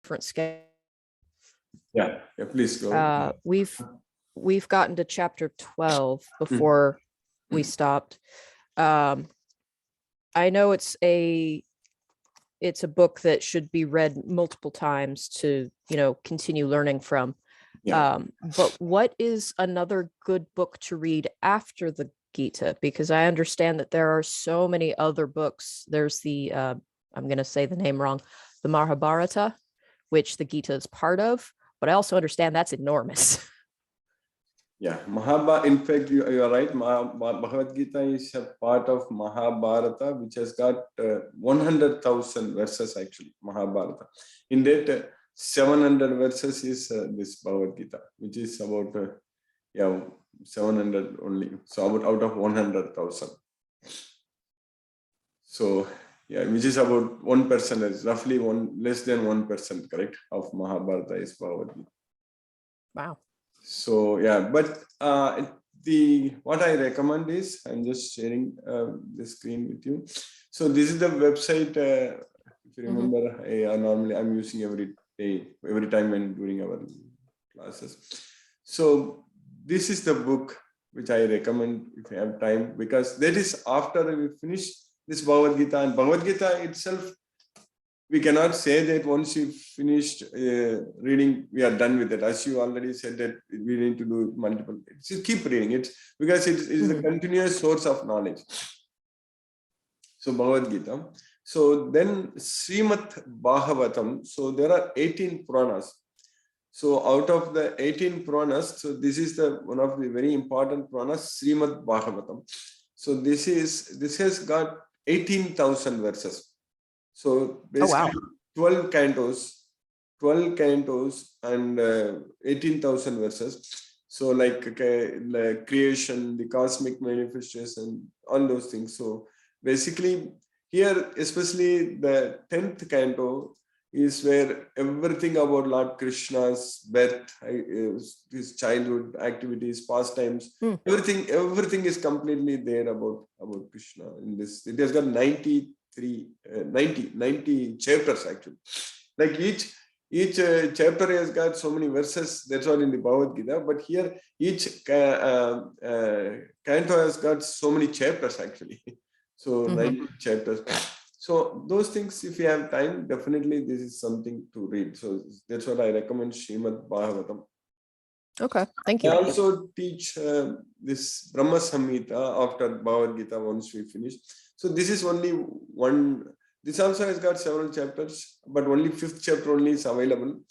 different schedule. Yeah, please go. We've gotten to chapter 12 before we stopped. I know it's a book that should be read multiple times to, continue learning from. Yeah. But what is another good book to read after the Gita? Because I understand that there are so many other books. There's the, I'm going to say the name wrong, the Mahabharata, which the Gita is part of, but I also understand that's enormous. Yeah, Mahabharata, in fact, you are right. Bhagavad Gita is a part of Mahabharata, which has got 100,000 verses actually, Mahabharata. In that, 700 verses is this Bhagavad Gita, which is about, 700 only. So about out of 100,000. So, yeah, which is about 1%, roughly less than 1%, correct, of Mahabharata is Bhagavad Gita. Wow. So yeah, but what I recommend is, I'm just sharing the screen with you. So this is the website. If you remember, normally I'm using every time when during our classes. So this is the book which I recommend if you have time, because that is after we finish this Bhagavad Gita, and Bhagavad Gita itself, we cannot say that once you finished reading, we are done with it. As you already said that we need to do multiple. Just keep reading it, because it is a continuous source of knowledge. So Bhagavad Gita. So then Srimad Bhagavatam. So there are 18 Puranas. So out of the 18 Puranas, so this is one of the very important Puranas, Srimad Bhagavatam. So this has got 18,000 verses. So basically 12 cantos and 18,000 verses. So like the creation, the cosmic manifestation, all those things. So basically here, especially the 10th canto is where everything about Lord Krishna's birth, his childhood activities, pastimes, everything is completely there about Krishna in this. It has got 90 chapters actually. Like each chapter has got so many verses. That's all in the Bhagavad Gita. But here each canto has got so many chapters actually. So 90 chapters. So those things, if you have time, definitely this is something to read. So that's what I recommend, Srimad Bhagavatam. Okay, thank you. I also teach this Brahma Samhita after Bhagavad Gita once we finish. So this is only one. This also has got several chapters, but only 5th chapter only is available.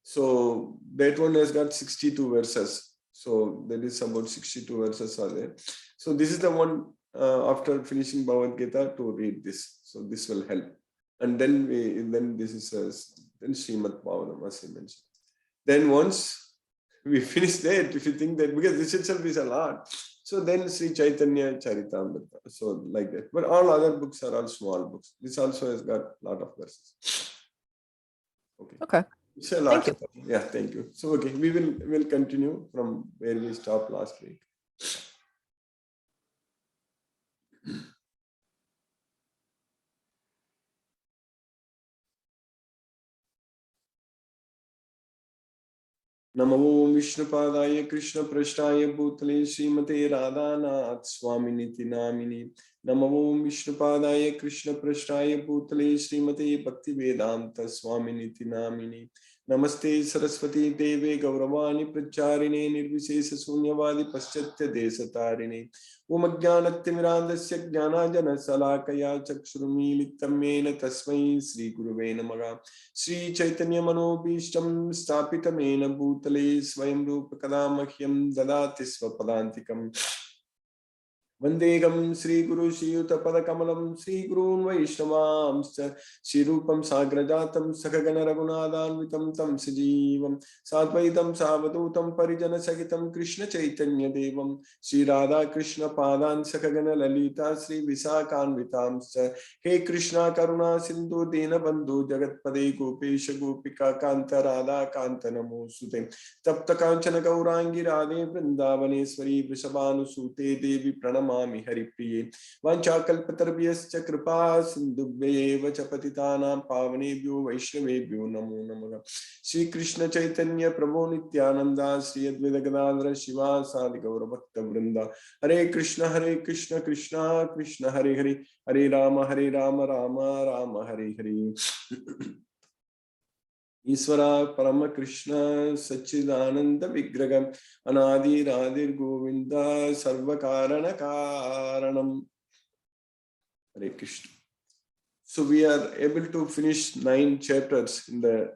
So that one has got 62 verses. So that is about 62 verses are there. So this is the one after finishing Bhagavad Gita to read this. So this will help. And then this is then Srimad Bhagavatam, as I mentioned. Then once we finish that, if you think that, because this itself is a lot, so then Sri Chaitanya Charitamrita, so like that. But all other books are all small books. This also has got a lot of verses. Okay. It's a lot. Thank you. Yeah, thank you. So okay, we'll continue from where we stopped last week. Namo Vishnupadaya Krishna Prashtaya Bhutale Srimate Radhanath Swaminiti Namini. Namo Vishnupadaya Krishna Prashtaya Bhutale Srimate Bhaktivedanta Swaminiti Namini. Namaste Saraswati Deve Gauravani Pracharine Nirvishesha Sunyavadi Paschatya Desatarine. Umajnanatymirandasya Jnanajana Salakaya Chakshurumilitamena Tasmai Sri Guruve Namaha. Sri Chaitanya Manobhishtam Stapitamena Bhutale Swayam Rupa Kadamahyam Dadati Svapadantikam. Vandegam Sri Guru Shiyuta Padakamalam Sri Gurun Vaishnavamscha Sri Rupam Sagrajatam Sakagana Raghunadhanvitam Tam Sajivam Sadvaitam Savadutam Parijana Sagitam Krishna Chaitanya Devam Sri Radha Krishna Padan Sakagana Lalita Sri Visakanvitamscha He Krishna Karuna Sindhu Dena Bandhu Jagatpade Gopesha Gopika Kanta Radha Kanta Namo Sute Tapta Kanchana Gaurangi Radhe Vrindavaneshwari Vrishabhanu Sute Devi Pranam pranamami haripriye vanchakalpatarvyascha kripa sindhubhyev cha patitanam pavanebhyo vaishnavebhyo namo namaha. Sri Krishna Chaitanya Prabhu Nityananda Sri Advaita Gadadhara Shiva Sadi Gaura Bhakta Vrinda. Hare Krishna Krishna Krishna Hare Hare Hare Rama Rama Rama Hare Hare. Isvara Parama Krishna Sachidananda Vigragam Anadi Radir Govinda Sarva Karana Karanam. Hare Krishna. So we are able to finish 9 chapters in the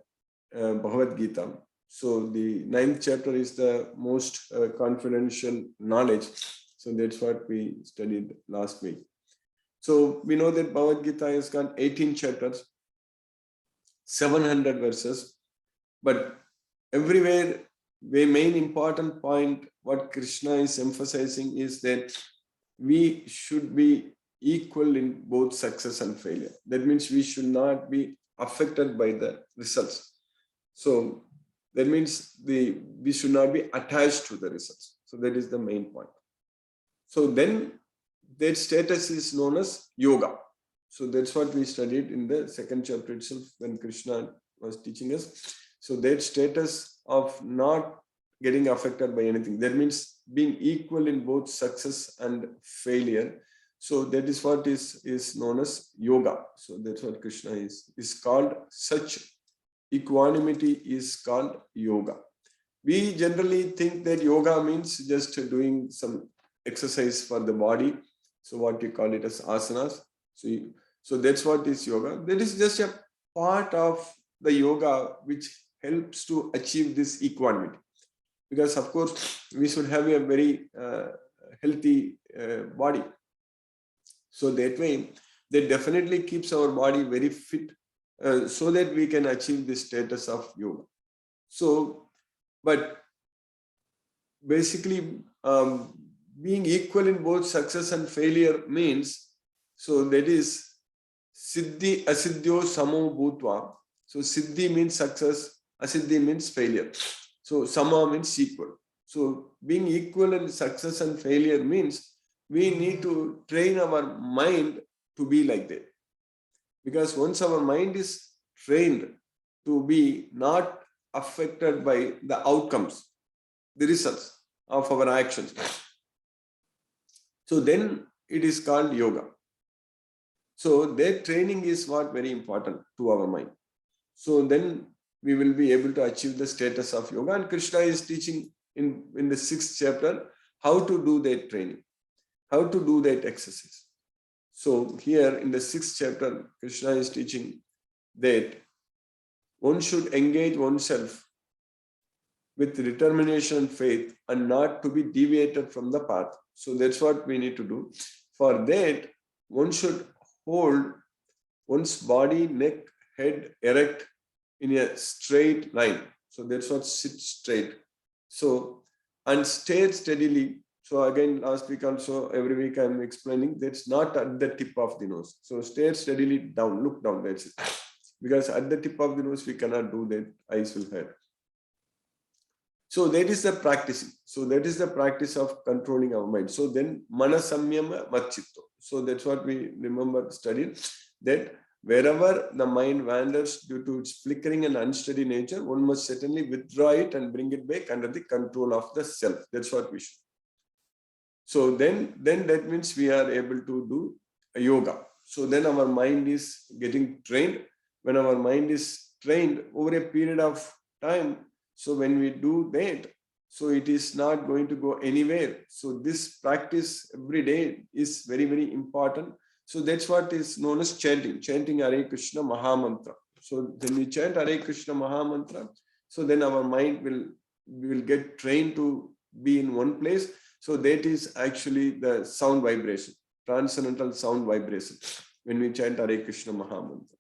Bhagavad Gita. So the 9th chapter is the most confidential knowledge. So that's what we studied last week. So we know that Bhagavad Gita has got 18 chapters, 700 verses, but everywhere the main important point what Krishna is emphasizing is that we should be equal in both success and failure. That means we should not be affected by the results. So that means we should not be attached to the results. So that is the main point. So then that status is known as yoga. So that's what we studied in the 2nd chapter itself when Krishna was teaching us. So that status of not getting affected by anything, that means being equal in both success and failure. So that is what is known as yoga. So that's what Krishna is called. Such equanimity is called yoga. We generally think that yoga means just doing some exercise for the body. So what we call it as asanas. So that's what is yoga. That is just a part of the yoga which helps to achieve this equanimity. Because of course, we should have a very healthy body. So that way, that definitely keeps our body very fit so that we can achieve the status of yoga. So, but basically, being equal in both success and failure means, so that is Siddhi Asiddhyo Samo Bhutva. So Siddhi means success, Asiddhi means failure. So Sama means equal. So being equal in success and failure means we need to train our mind to be like that. Because once our mind is trained to be not affected by the outcomes, the results of our actions, so then it is called yoga. So that training is what very important to our mind. So then we will be able to achieve the status of yoga. And Krishna is teaching in the 6th chapter how to do that training, how to do that exercise. So here in the 6th chapter, Krishna is teaching that one should engage oneself with determination and faith and not to be deviated from the path. So that's what we need to do. For that, one should hold one's body, neck, head erect in a straight line. So that's what sit straight. So, and stare steadily. So again, last week also, every week I'm explaining that's not at the tip of the nose. So stare steadily down, look down, that's it. Because at the tip of the nose, we cannot do that, eyes will hurt. So that is the practicing. So that is the practice of controlling our mind. So then manasamyama machitto. So that's what we remember studying, that wherever the mind wanders due to its flickering and unsteady nature, one must certainly withdraw it and bring it back under the control of the self. That's what we should. So then that means we are able to do a yoga. So then our mind is getting trained. When our mind is trained over a period of time, so when we do that, so it is not going to go anywhere. So this practice every day is very, very important. So that's what is known as chanting Hare Krishna Maha Mantra. So when we chant Hare Krishna Maha Mantra, so then our mind will get trained to be in one place. So that is actually the sound vibration, transcendental sound vibration, when we chant Hare Krishna Maha Mantra.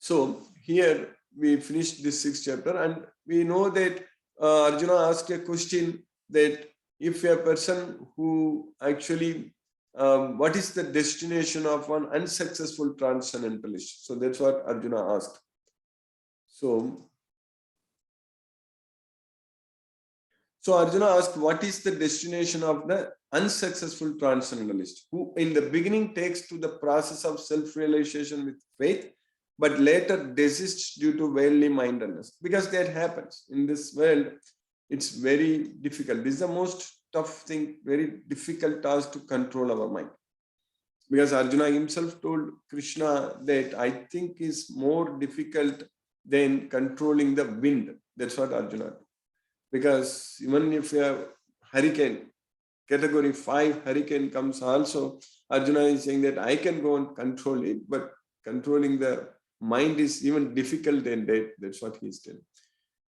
So here we finished this 6th chapter, and we know that Arjuna asked a question that if a person who actually, what is the destination of one unsuccessful transcendentalist? So that's what Arjuna asked. So Arjuna asked, what is the destination of the unsuccessful transcendentalist who in the beginning takes to the process of self-realization with faith, but later desists due to worldly mindedness. Because that happens in this world, it's very difficult. This is the most tough thing, very difficult task to control our mind. Because Arjuna himself told Krishna that I think is more difficult than controlling the wind. That's what Arjuna told. Because even if you have hurricane, category 5 hurricane comes also, Arjuna is saying that I can go and control it, but controlling the mind is even difficult than that. That's what he is telling.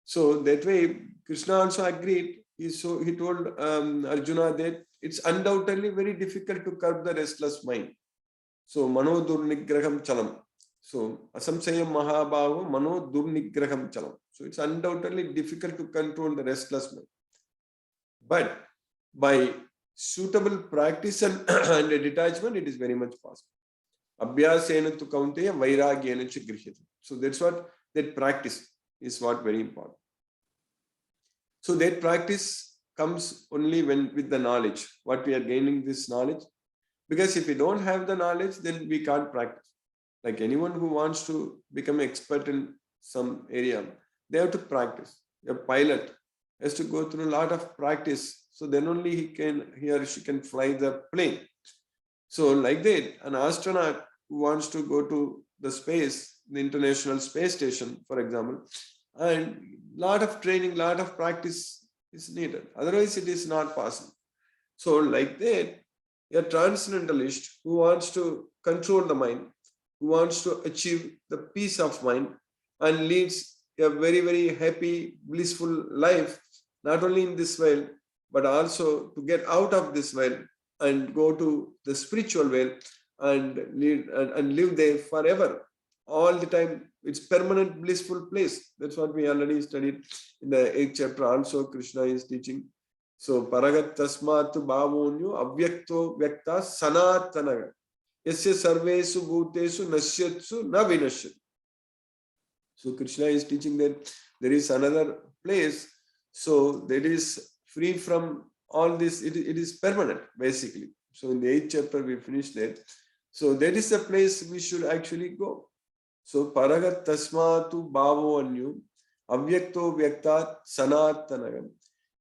So that way, Krishna also agreed. He told Arjuna that it's undoubtedly very difficult to curb the restless mind. So, Mano Durnigraham Chalam. So, Asamsayam Mahabhava Mano Durnigraham Chalam. So, it's undoubtedly difficult to control the restless mind. But by suitable practice and a detachment, it is very much possible. Abhyasena tu kaunteya vairagyena cha grihyate. So that's what that practice is what very important. So that practice comes only when with the knowledge, what we are gaining this knowledge. Because if we don't have the knowledge, then we can't practice. Like anyone who wants to become expert in some area, they have to practice. A pilot has to go through a lot of practice. So then only he or she can fly the plane. So like that, an astronaut who wants to go to the space, the International Space Station, for example, and lot of training, lot of practice is needed. Otherwise, it is not possible. So like that, a transcendentalist who wants to control the mind, who wants to achieve the peace of mind and leads a very, very happy, blissful life, not only in this world, but also to get out of this world and go to the spiritual world and live there forever. All the time, it's permanent blissful place. That's what we already studied in the 8th chapter. Also, Krishna is teaching. So, Paragat Tasmatu Bhavonyo Avyakto Vyakta Sanatanaga. Yasya Sarvesu Bhutesu Nasyatsu Na Vinashyat. So, Krishna is teaching that there is another place. So, that is free from all this. It is permanent, basically. So, in the 8th chapter, we finished that. So, that is the place we should actually go. So, Paragat Tasmatu Bhavo Anyu Avyakto Vyaktat Sanatanagam.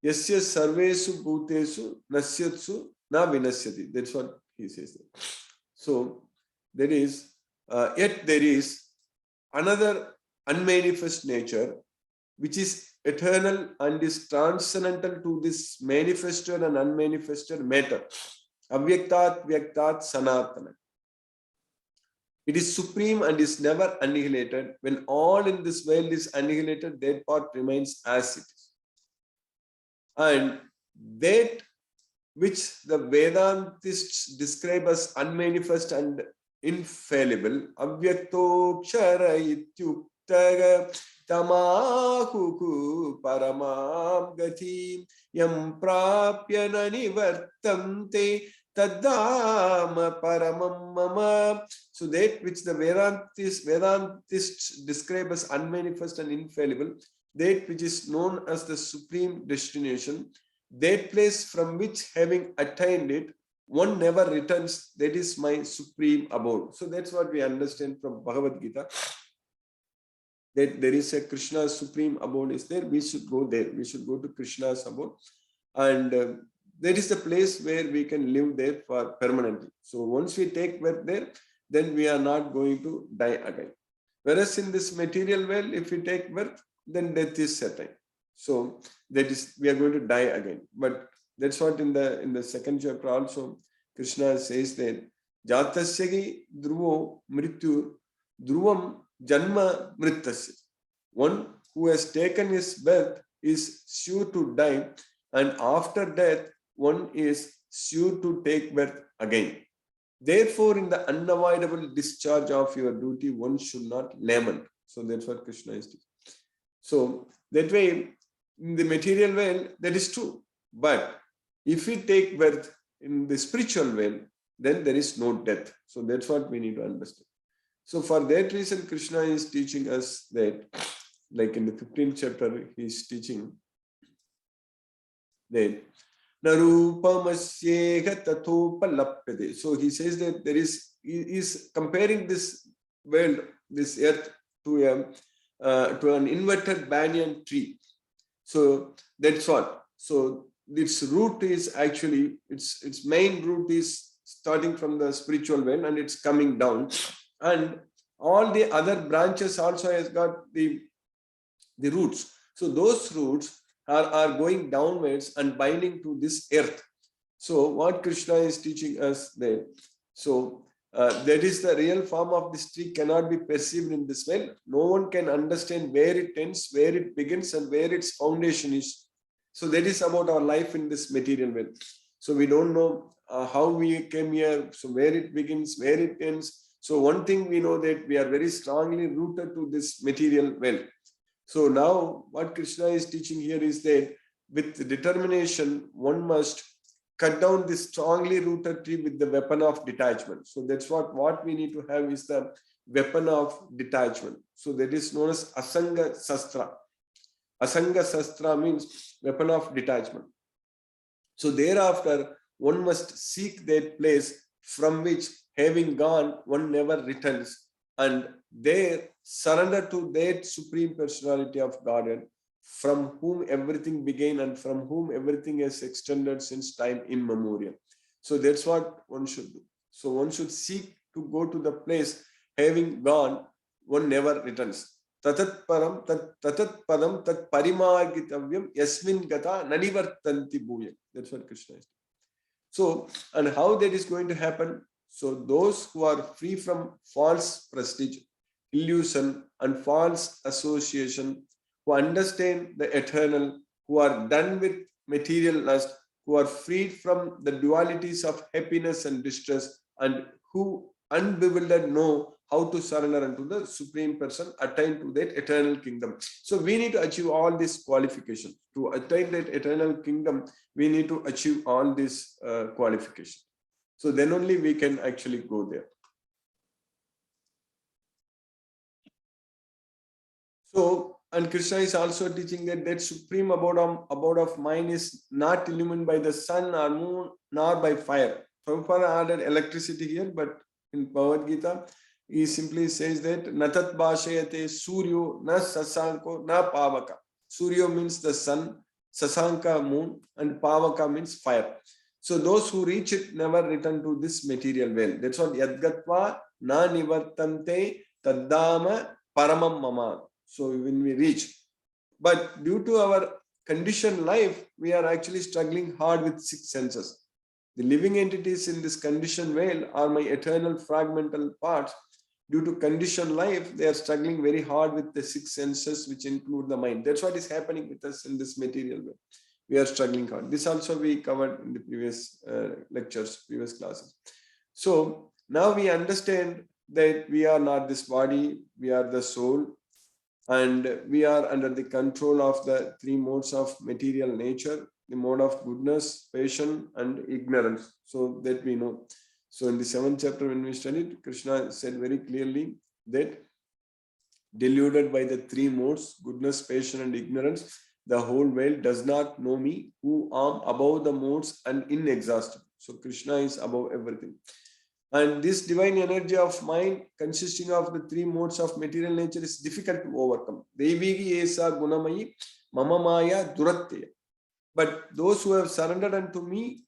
Yasya Sarvesu Bhutesu Nasyatsu Na Vinasyati. That's what he says. So, there is, yet there is another unmanifest nature which is eternal and is transcendental to this manifested and unmanifested matter. Avyaktat Vyaktat Sanatana. It is supreme and is never annihilated. When all in this world is annihilated, that part remains as it is. And that which the Vedantists describe as unmanifest and infallible, Avyakto Kshara Ityuktaga Tamahuku Paramam Gatim Yam Prapya Nanivartamte Tadama Paramam Mama. So that which the Vedantists describe as unmanifest and infallible, that which is known as the supreme destination, that place from which having attained it, one never returns, that is my supreme abode. So that's what we understand from Bhagavad Gita, that there is a Krishna's supreme abode is there. We should go there. We should go to Krishna's abode. And that is the place where we can live there for permanently. So once we take birth there, then we are not going to die again. Whereas in this material world, if we take birth, then death is certain. So that is, we are going to die again. But that's what in the 2nd chapter also, Krishna says that Jatasyagi Dhruvo Mrityu Dhruvam Janma Mritasya. One who has taken his birth is sure to die, and after death, one is sure to take birth again. Therefore, in the unavoidable discharge of your duty, one should not lament. So that's what Krishna is teaching. So that way, in the material world, that is true. But if we take birth in the spiritual world, then there is no death. So that's what we need to understand. So for that reason, Krishna is teaching us that, like in the 15th chapter, he is teaching that Narupamasyeha tathopalapyate. So he says that he is comparing this world, this earth, to an inverted banyan tree. So that's what. So its root is actually, its main root is starting from the spiritual world and it's coming down. And all the other branches also has got the roots. So those roots are going downwards and binding to this earth. So what Krishna is teaching us there. So that is the real form of this tree cannot be perceived in this way. No one can understand where it ends, where it begins, and where its foundation is. So that is about our life in this material world. So we don't know how we came here, so where it begins, where it ends. So one thing we know that we are very strongly rooted to this material world. So now what Krishna is teaching here is that with determination, one must cut down this strongly rooted tree with the weapon of detachment. So that's what we need to have is the weapon of detachment. So that is known as Asanga Sastra. Asanga Sastra means weapon of detachment. So thereafter, one must seek that place from which, having gone, one never returns. And there surrender to that Supreme Personality of Godhead, from whom everything began and from whom everything has extended since time immemorial. So that's what one should do. So one should seek to go to the place, having gone, one never returns. Tatat param tatat padam tat parimargitavyam yasmin gata nanivartanti bhuya. That's what Krishna is. So, and how that is going to happen? So those who are free from false prestige, illusion, and false association, who understand the eternal, who are done with material lust, who are freed from the dualities of happiness and distress, and who unbewildered know how to surrender unto the Supreme Person, attain to that eternal kingdom. So we need to achieve all these qualifications. To attain that eternal kingdom, we need to achieve all these qualifications. So then only we can actually go there. So, and Krishna is also teaching that supreme abode of mind is not illumined by the sun or moon nor by fire. Prabhupada added electricity here, but in Bhagavad Gita, he simply says that Natat Bhashayate Suryo na Sasanko na Pavaka. Suryo means the sun, Sasanka moon, and Pavaka means fire. So those who reach it never return to this material world. That's what Yadgatva na nivartante taddama paramam mama. So when we reach, but due to our conditioned life, we are actually struggling hard with six senses. The living entities in this conditioned world are my eternal fragmental parts. Due to conditioned life, they are struggling very hard with the six senses, which include the mind. That's what is happening with us in this material world. We are struggling hard. This also we covered in the previous lectures, previous classes. So now we understand that we are not this body, we are the soul, and we are under the control of the three modes of material nature, the mode of goodness, passion, and ignorance. So that we know. So in the 7th chapter, when we studied, Krishna said very clearly that deluded by the three modes, goodness, passion, and ignorance, the whole world does not know me, who am above the modes and inexhaustible. So Krishna is above everything. And this divine energy of mind, consisting of the three modes of material nature, is difficult to overcome. Devigi esa gunamayi, mama maya duratteya. But those who have surrendered unto me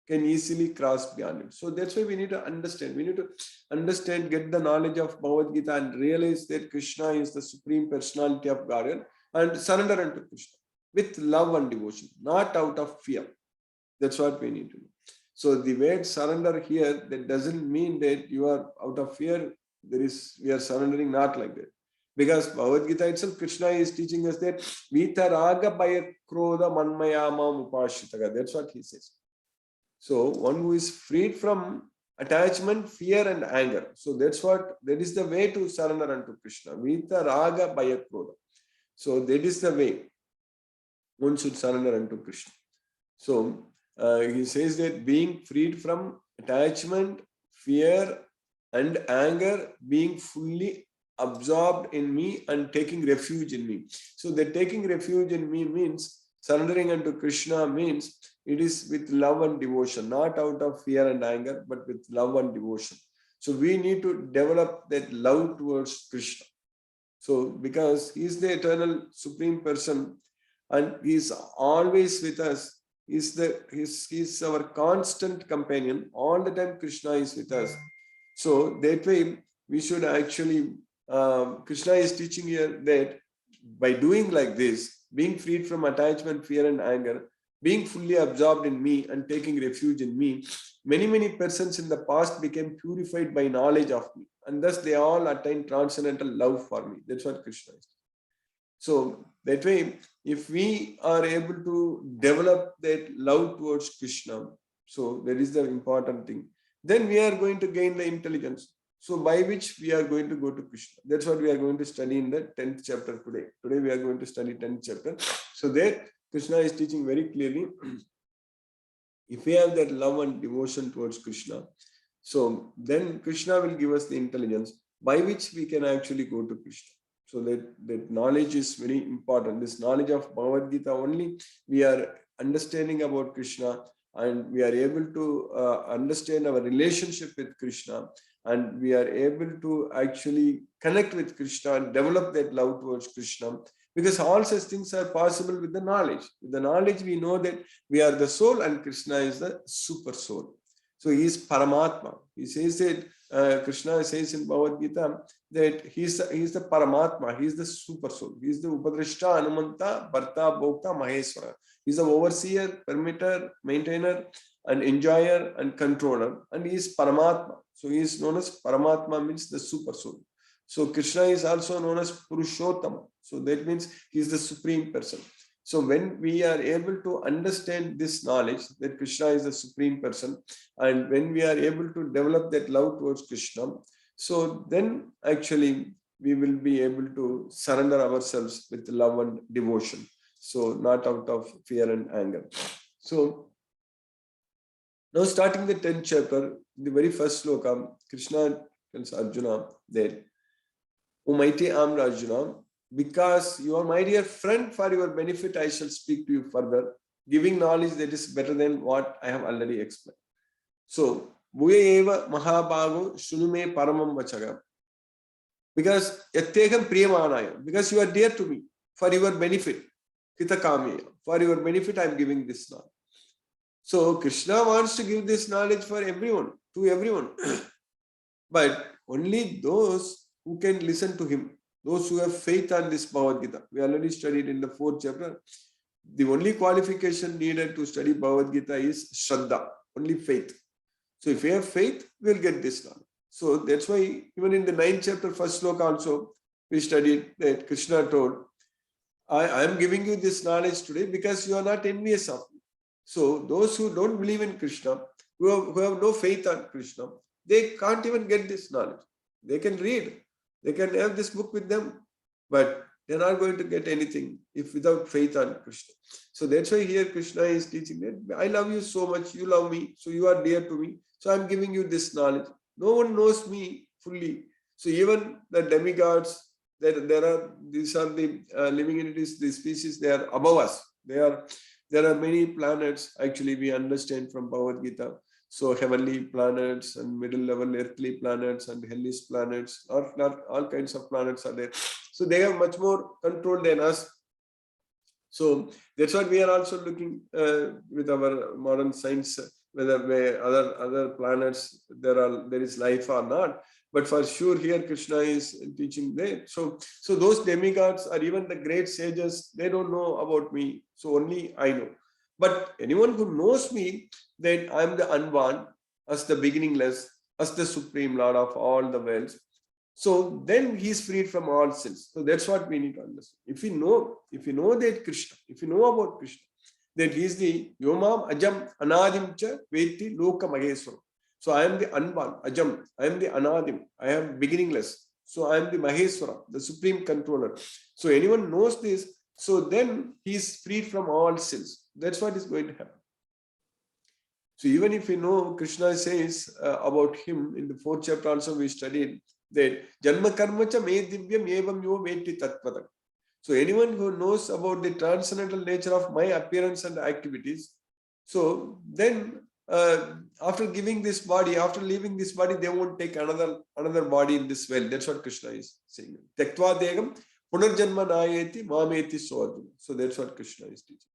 can easily cross beyond it. So that's why we need to understand. We need to understand, get the knowledge of Bhagavad Gita and realize that Krishna is the Supreme Personality of Godhead and surrender unto Krishna with love and devotion, not out of fear. That's what we need to do. So the word surrender here, that doesn't mean that you are out of fear. We are surrendering, not like that. Because Bhagavad Gita itself, Krishna is teaching us that Vitaraga Bhaya Krodha Manmayama Upashitaga. That's what he says. So one who is freed from attachment, fear, and anger. So that is the way to surrender unto Krishna. Vitaraga Bhaya Krodha. So that is the way one should surrender unto Krishna. So he says that being freed from attachment, fear, and anger, being fully absorbed in me and taking refuge in me. So the taking refuge in me means surrendering unto Krishna means it is with love and devotion, not out of fear and anger, but with love and devotion. So we need to develop that love towards Krishna. So because he is the eternal supreme person and he is always with us, he's our constant companion. All the time Krishna is with us. So that way we should actually, Krishna is teaching here that by doing like this, being freed from attachment, fear and anger, being fully absorbed in me and taking refuge in me, many persons in the past became purified by knowledge of me, and thus they all attained transcendental love for me. That's what Krishna is. So that way, if we are able to develop that love towards Krishna, so that is the important thing, then we are going to gain the intelligence. So by which we are going to go to Krishna. That's what we are going to study in the 10th chapter today. Today we are going to study 10th chapter. So there Krishna is teaching very clearly, if we have that love and devotion towards Krishna, so then Krishna will give us the intelligence by which we can actually go to Krishna. So that knowledge is very important. This knowledge of Bhagavad Gita only, we are understanding about Krishna and we are able to understand our relationship with Krishna, and we are able to actually connect with Krishna and develop that love towards Krishna, because all such things are possible with the knowledge. With the knowledge, we know that we are the soul and Krishna is the super soul. So he is Paramatma. He says that Krishna says in Bhagavad Gita that he is the Paramatma. He is the super soul. He is the Upadrashta, Anumanta, Bharta, Bhokta, Maheswara. He is the overseer, permitter, maintainer, and enjoyer and controller, and he is Paramatma. So he is known as Paramatma, means the super soul. So Krishna is also known as Purushottama. So that means he is the supreme person. So when we are able to understand this knowledge that Krishna is the supreme person, and when we are able to develop that love towards Krishna, so then actually we will be able to surrender ourselves with love and devotion. So not out of fear and anger. So now starting the 10th chapter, the very first sloka, Krishna tells Arjuna that, O mighty armed Arjuna, because you are my dear friend, for your benefit I shall speak to you further, giving knowledge that is better than what I have already explained. So, Bhuya eva mahabhago shunume paramam vachaga. Because yatteham priyamanaya, because you are dear to me, for your benefit, hitakamiya, for your benefit I am giving this knowledge. So Krishna wants to give this knowledge for everyone, to everyone. But only those who can listen to him, those who have faith on this Bhagavad Gita. We already studied in the 4th chapter. The only qualification needed to study Bhagavad Gita is Shraddha, only faith. So if we have faith, we'll get this knowledge. So that's why even in the 9th chapter, first sloka also, we studied that Krishna told, I am giving you this knowledge today because you are not envious of me. So those who don't believe in Krishna, who have no faith on Krishna, they can't even get this knowledge. They can read, they can have this book with them, but they're not going to get anything if without faith on Krishna. So that's why here Krishna is teaching that I love you so much, you love me, so you are dear to me. So I'm giving you this knowledge. No one knows me fully. So even the demigods, these are the living entities, the species, they are above us. There are many planets, actually, we understand from Bhagavad Gita. So heavenly planets and middle level earthly planets and hellish planets, all kinds of planets are there. So they have much more control than us. So that's what we are also looking with our modern science, whether other planets there is life or not. But for sure here Krishna is teaching there. So those demigods or even the great sages, they don't know about me. So only I know. But anyone who knows me, that I am the unborn, as the beginningless, as the supreme Lord of all the worlds. So then he is freed from all sins. So that's what we need to understand. If you know that Krishna, if you know about Krishna, that he is the Yomam Ajam Anadim Cha Veti Loka Maheswara. So I am the unborn, Ajam, I am the Anadim, I am beginningless. So I am the Maheswara, the supreme controller. So anyone knows this, so then he is freed from all sins. That's what is going to happen. So even if we know, Krishna says about him in the 4th chapter also we studied that Janma Karma Cha Me Divyam Evam Yo Veti Tatpadam. So anyone who knows about the transcendental nature of my appearance and activities, So then after giving this body, after leaving this body, they won't take another body in this world. That's what Krishna is saying. Tyaktva degam punarjanma nayeti mameti soarjuna. So that's what Krishna is teaching.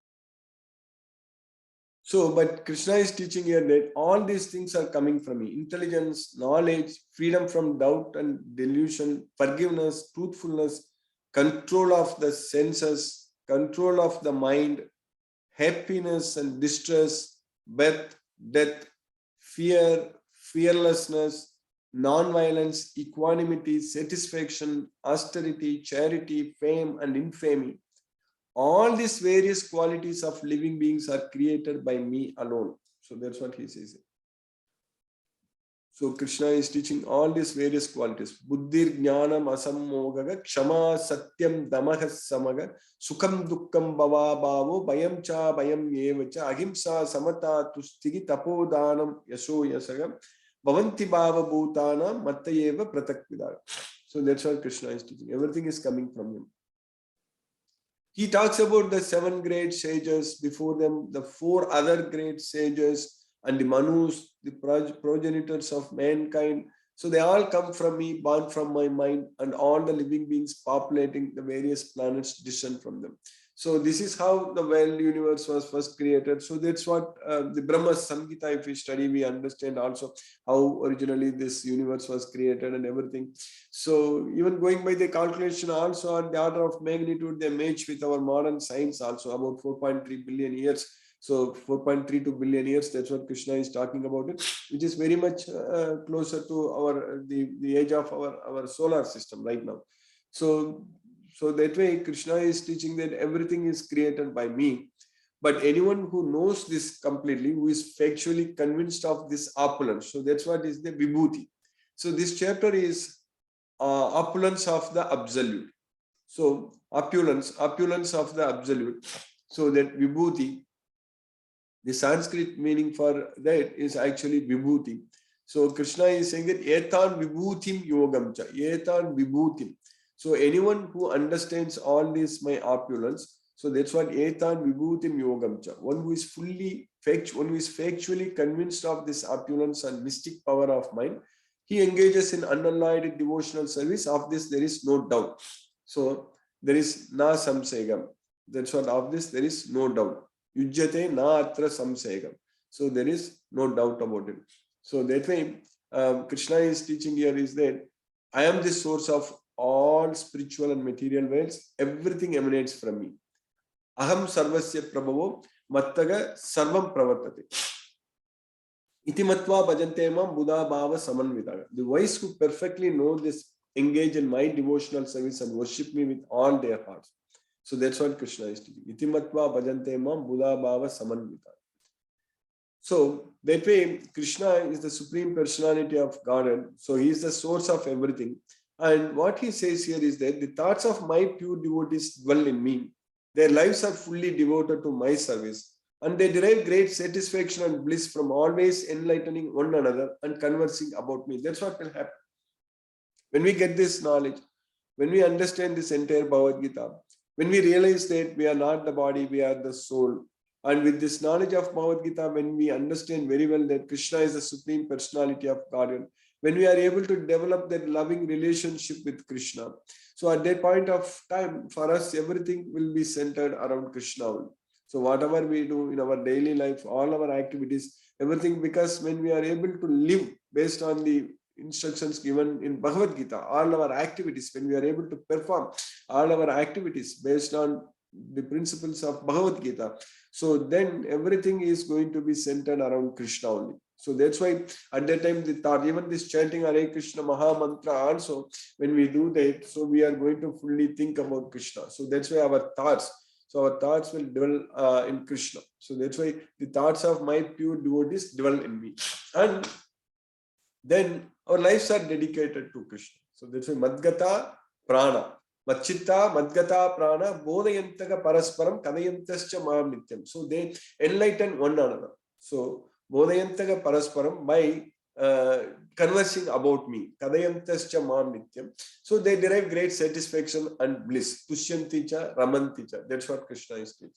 So, but Krishna is teaching here that all these things are coming from me. Intelligence, knowledge, freedom from doubt and delusion, forgiveness, truthfulness, control of the senses, control of the mind, happiness and distress, birth, death, fear, fearlessness, non-violence, equanimity, satisfaction, austerity, charity, fame and infamy. All these various qualities of living beings are created by me alone. So that's what he says. So Krishna is teaching all these various qualities. Buddhir jnanam asammogaga, kshama satyam damaha samaga, sukham dukkam bhava bhavo, bayam cha bayam yevacha, ahimsa samata tustigi tapodanam yaso yasaga, bhavanti bhava bhutana mattayeva pratakvidara. So that's what Krishna is teaching. Everything is coming from him. He talks about the 7 great sages, before them the 4 other great sages, and the Manus, the progenitors of mankind. So they all come from me, born from my mind, and all the living beings populating the various planets descend from them. So this is how the world universe was first created. So that's what the Brahma Samhita, if we study, we understand also how originally this universe was created and everything. So even going by the calculation also on the order of magnitude, they match with our modern science also, about 4.3 billion years. So 4.32 billion years, that's what Krishna is talking about it, which is very much closer to the age of our solar system right now. So that way, Krishna is teaching that everything is created by me. But anyone who knows this completely, who is factually convinced of this opulence, so that's what is the vibhuti. So this chapter is opulence of the absolute. So opulence of the absolute. So that vibhuti, the Sanskrit meaning for that is actually vibhuti. So Krishna is saying that etan vibhutim yogam cha, etan vibhutim. So anyone who understands all this, my opulence, so that's what etan vibhutim yogam cha. One who is factually convinced of this opulence and mystic power of mind, he engages in unalloyed devotional service. Of this, there is no doubt. So there is na samsegam. That's what of this, there is no doubt. Yujyate na atra samsegam. So there is no doubt about it. So that way, Krishna is teaching here is that I am the source of all spiritual and material worlds. Everything emanates from me. Aham sarvasya prabhavo mattaga sarvam pravartate. Iti matva bhajante mam buddha bhava samanvitaga. The wise who perfectly know this engage in my devotional service and worship me with all their hearts. So that's what Krishna is teaching. Iti matva bhajante mam buddha bhava samanvitaga. So that way, Krishna is the supreme personality of Godhead. So he is the source of everything. And what he says here is that the thoughts of my pure devotees dwell in me. Their lives are fully devoted to my service. And they derive great satisfaction and bliss from always enlightening one another and conversing about me. That's what will happen. When we get this knowledge, when we understand this entire Bhagavad Gita, when we realize that we are not the body, we are the soul. And with this knowledge of Bhagavad Gita, when we understand very well that Krishna is the supreme personality of Godhead, when we are able to develop that loving relationship with Krishna, so at that point of time, for us, everything will be centered around Krishna. So whatever we do in our daily life, all our activities, everything, because when we are able to live based on the instructions given in Bhagavad Gita, all our activities, when we are able to perform all our activities based on the principles of Bhagavad Gita, so then everything is going to be centered around Krishna only. So that's why at that time, the thought, even this chanting Hare Krishna Maha Mantra also, when we do that, so we are going to fully think about Krishna. So that's why our thoughts will dwell in Krishna. So that's why the thoughts of my pure devotees dwell in me. And then our lives are dedicated to Krishna. So that's why Madgata Prana. Machita, Madgata Prana, Bodhayantaga Parasparam, Kadayantascha Maham Nityam. So they enlighten one another. So Bodhayantaga Parasparam by conversing about me. Kadayantascha Maham Nityam. So they derive great satisfaction and bliss. Tushyanticha, Ramanticha. That's what Krishna is teaching.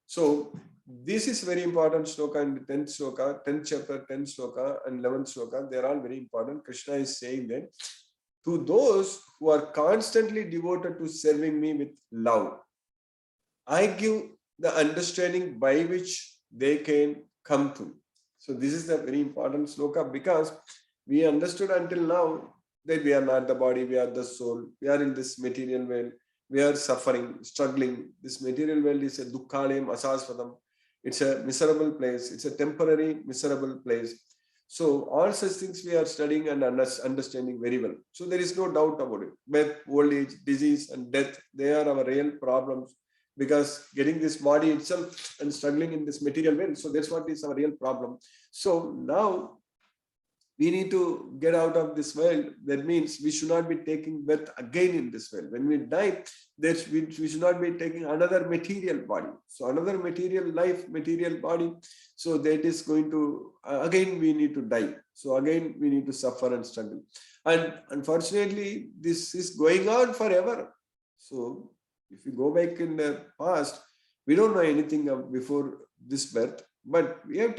So this is very important sloka in the 10th sloka, 10th chapter, 10th sloka and 11th sloka. They are all very important. Krishna is saying that to those who are constantly devoted to serving me with love, I give the understanding by which they can come to. So this is the very important sloka, because we understood until now that we are not the body, we are the soul. We are in this material world. We are suffering, struggling. This material world is a dukkhalayam asasvadam. It's a miserable place. It's a temporary miserable place. So all such things we are studying and understanding very well. So there is no doubt about it. Birth, old age, disease and death, they are our real problems, because getting this body itself and struggling in this material world. So that's what is our real problem. So now we need to get out of this world. That means we should not be taking birth again in this world. When we die, that we should not be taking another material body. So another material life, material body. So that is going to, again, we need to die. So again, we need to suffer and struggle. And unfortunately, this is going on forever. So if you go back in the past, we don't know anything of before this birth, but we have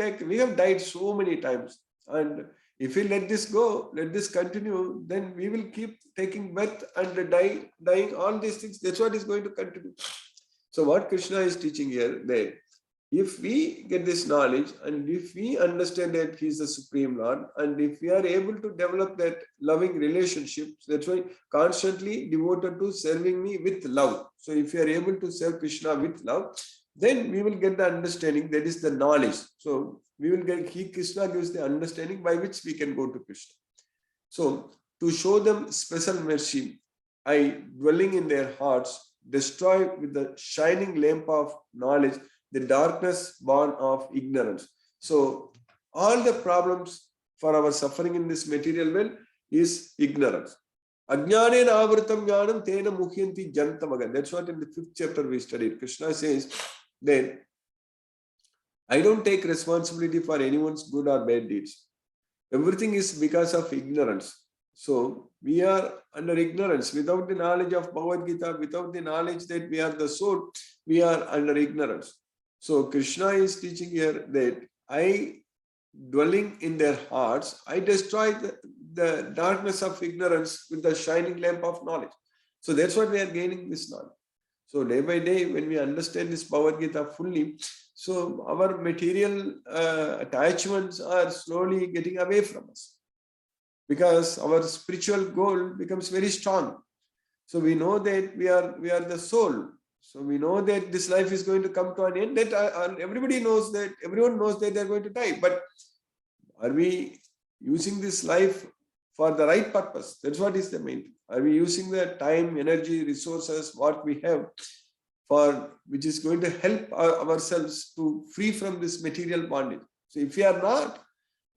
died so many times. And if we let this go, let this continue, then we will keep taking birth and dying, all these things. That's what is going to continue. So what Krishna is teaching here, that if we get this knowledge and if we understand that he is the Supreme Lord, and if we are able to develop that loving relationship, that's why constantly devoted to serving me with love. So if you are able to serve Krishna with love, then we will get the understanding, that is the knowledge. So we will get, Krishna gives the understanding by which we can go to Krishna. So to show them special mercy, I, dwelling in their hearts, destroy with the shining lamp of knowledge the darkness born of ignorance. So all the problems for our suffering in this material world is ignorance. Ajnanena avritam jnanam tena muhyanti jantamaga. That's what in the 5th chapter we studied. Krishna says that I don't take responsibility for anyone's good or bad deeds. Everything is because of ignorance. So we are under ignorance. Without the knowledge of Bhagavad Gita, without the knowledge that we are the soul, we are under ignorance. So Krishna is teaching here that I, dwelling in their hearts, I destroy the darkness of ignorance with the shining lamp of knowledge. So that's what we are gaining this knowledge. So day by day, when we understand this Bhagavad Gita fully, so our material attachments are slowly getting away from us, because our spiritual goal becomes very strong. So we know that we are the soul. So we know that this life is going to come to an end. That everybody knows that, everyone knows that they are going to die. But are we using this life for the right purpose? That's what is the main thing. Are we using the time, energy, resources, what we have, for which is going to help ourselves to free from this material bondage? So if we are not,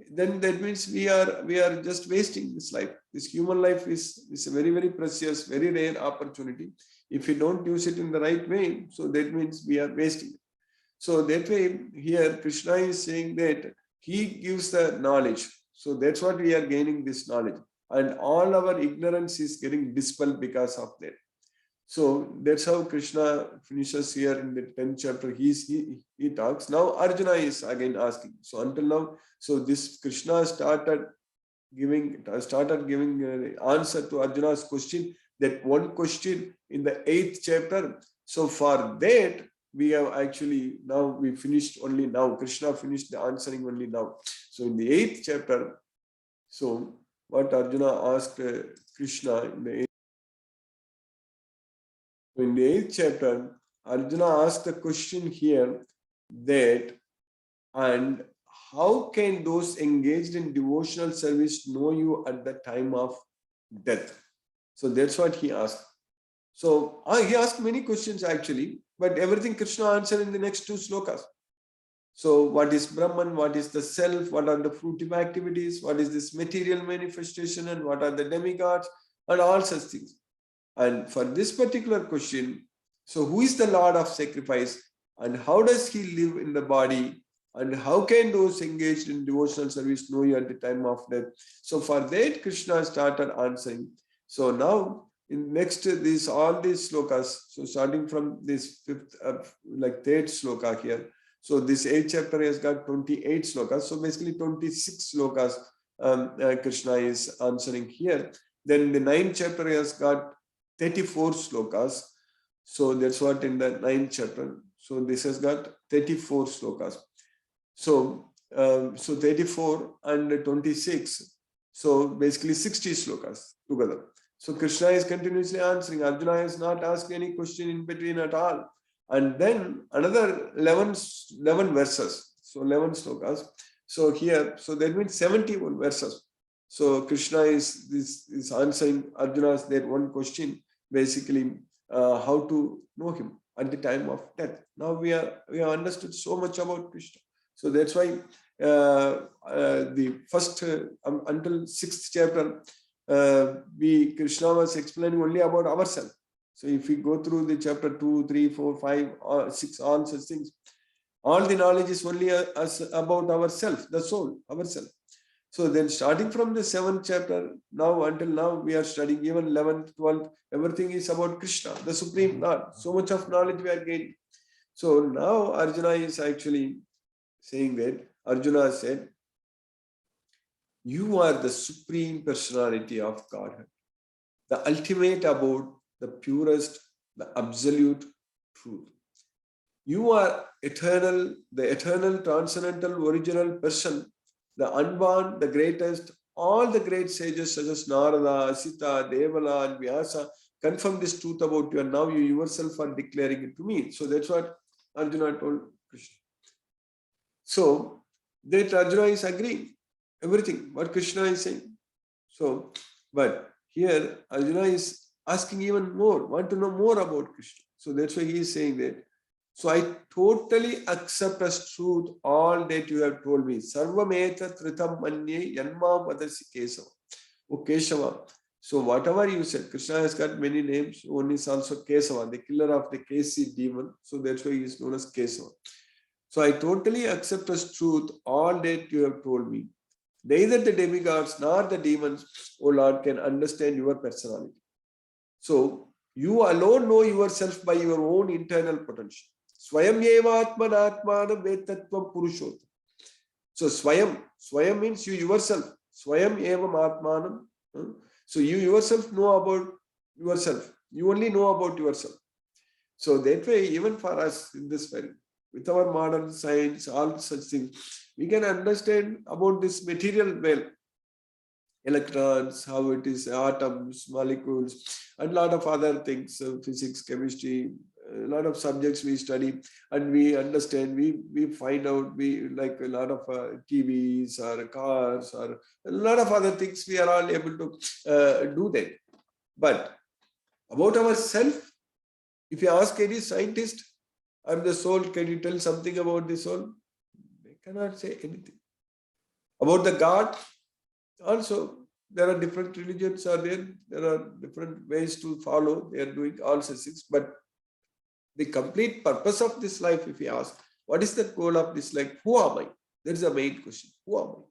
then that means we are just wasting this life. This human life is a very, very precious, very rare opportunity. If we don't use it in the right way, so that means we are wasting it. So that way, here Krishna is saying that he gives the knowledge. So that's what we are gaining, this knowledge. And all our ignorance is getting dispelled because of that. So that's how Krishna finishes here in the 10th chapter. He talks. Now Arjuna is again asking. So until now, so this Krishna started giving answer to Arjuna's question. That one question in the 8th chapter. So for that, we have actually, now we finished only now. Krishna finished the answering only now. So in the 8th chapter, so what Arjuna asked Krishna in the 8th chapter, Arjuna asked the question here that, and how can those engaged in devotional service know you at the time of death? So that's what he asked. So he asked many questions actually, but everything Krishna answered in the next 2 slokas. So what is Brahman? What is the self? What are the fruitive activities? What is this material manifestation? And what are the demigods? And all such things. And for this particular question, so who is the Lord of sacrifice? And how does he live in the body? And how can those engaged in devotional service know you at the time of death? So for that, Krishna started answering. So now In next, these all these slokas. So starting from this fifth, third sloka here. So this 8th chapter has got 28 slokas. So basically 26 slokas Krishna is answering here. Then the 9th chapter has got 34 slokas. So that's what in the 9th chapter. So this has got 34 slokas. So 34 and 26. So basically 60 slokas together. So Krishna is continuously answering. Arjuna is not asking any question in between at all. And then another 11 verses. So 11 slokas. So here, so that means 71 verses. So Krishna is answering Arjuna's that one question, basically how to know him at the time of death. Now we have understood so much about Krishna. So that's why the first until 6th chapter, Krishna was explaining only about ourselves. So if we go through the chapter 2, 3, 4, 5, 6, all such things, all the knowledge is only about ourselves, the soul, ourselves. So then starting from the 7th chapter, now until now, we are studying even 11th, 12th, everything is about Krishna, the Supreme Lord. So much of knowledge we are gaining. So now Arjuna is actually saying that, Arjuna said, you are the Supreme Personality of Godhead, the ultimate abode, the purest, the absolute truth. You are eternal, the eternal, transcendental, original person, the unborn, the greatest. All the great sages such as Narada, Asita, Devala, and Vyasa confirm this truth about you, and now you yourself are declaring it to me. So that's what Arjuna told Krishna. So that Arjuna is agreeing everything what Krishna is saying. So, but here Arjuna is asking even more, want to know more about Krishna. So that's why he is saying that. So I totally accept as truth all that you have told me. Sarvameta tritam manye yanmam vadasi Kesava. Oh Keshava. So whatever you said, Krishna has got many names. One is also Kesava, the killer of the Kesi demon. So that's why he is known as Kesava. So I totally accept as truth all that you have told me. Neither the demigods nor the demons, O Lord, can understand your personality. So you alone know yourself by your own internal potential. Swayam eva atmanatmanam vetatvam purushottam. So swayam means you yourself. Swayam evam atmanam. So you yourself know about yourself. You only know about yourself. So that way, even for us in this way, with our modern science, all such things, we can understand about this material well. Electrons, how it is, atoms, molecules, and a lot of other things, physics, chemistry, a lot of subjects we study and we understand, we find out, we like a lot of TVs or cars or a lot of other things, we are all able to do that. But about ourselves, if you ask any scientist, I'm the soul, can you tell something about the soul? They cannot say anything. About the God, also, there are different religions are there. There are different ways to follow. They are doing all such things. But the complete purpose of this life, if you ask, what is the goal of this life? Who am I? That is the main question. Who am I?